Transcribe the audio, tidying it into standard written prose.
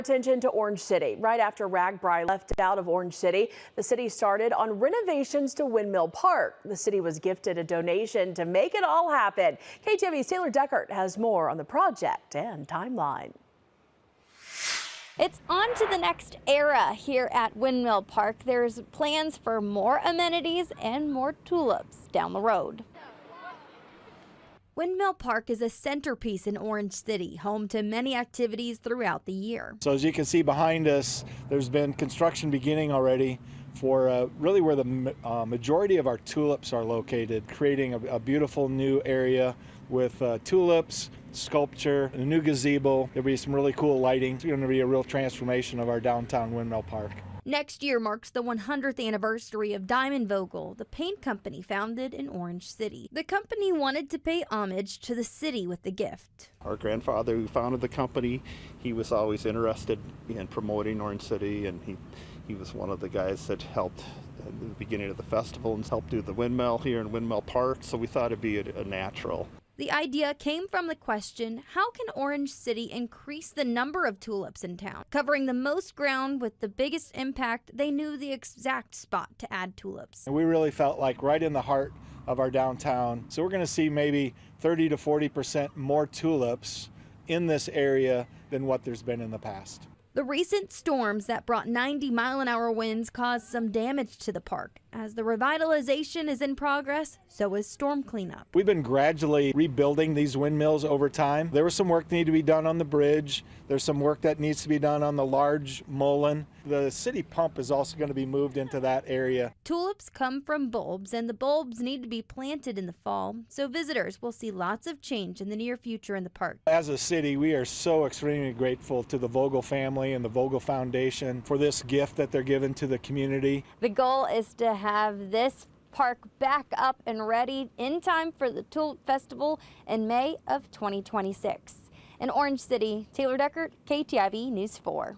Attention to Orange City. Right after Ragbri left out of Orange City, the city started on renovations to Windmill Park. The city was gifted a donation to make it all happen. KTV's Taylor Deckert has more on the project and timeline. It's on to the next era here at Windmill Park. There's plans for more amenities and more tulips down the road. Windmill Park is a centerpiece in Orange City, home to many activities throughout the year. So as you can see behind us, there's been construction beginning already for really where the majority of our tulips are located, creating a beautiful new area with tulips, sculpture, a new gazebo. There'll be some really cool lighting. It's going to be a real transformation of our downtown Windmill Park. Next year marks the 100th anniversary of Diamond Vogel, the paint company founded in Orange City. The company wanted to pay homage to the city with the gift. Our grandfather who founded the company, he was always interested in promoting Orange City, and he was one of the guys that helped at the beginning of the festival and helped do the windmill here in Windmill Park, so we thought it'd be a natural. The idea came from the question, how can Orange City increase the number of tulips in town? Covering the most ground with the biggest impact, they knew the exact spot to add tulips. And we really felt like right in the heart of our downtown. So we're going to see maybe 30 to 40% more tulips in this area than what there's been in the past. The recent storms that brought 90-mile-an-hour winds caused some damage to the park. As the revitalization is in progress, so is storm cleanup. We've been gradually rebuilding these windmills over time. There was some work that needed to be done on the bridge. There's some work that needs to be done on the large mullen. The city pump is also going to be moved into that area. Tulips come from bulbs, and the bulbs need to be planted in the fall, so visitors will see lots of change in the near future in the park. As a city, we are so extremely grateful to the Vogel family and the Vogel Foundation for this gift that they're giving to the community. The goal is to have this park back up and ready in time for the Tulip Festival in May of 2026. In Orange City, Taylor Deckert, KTIV News 4.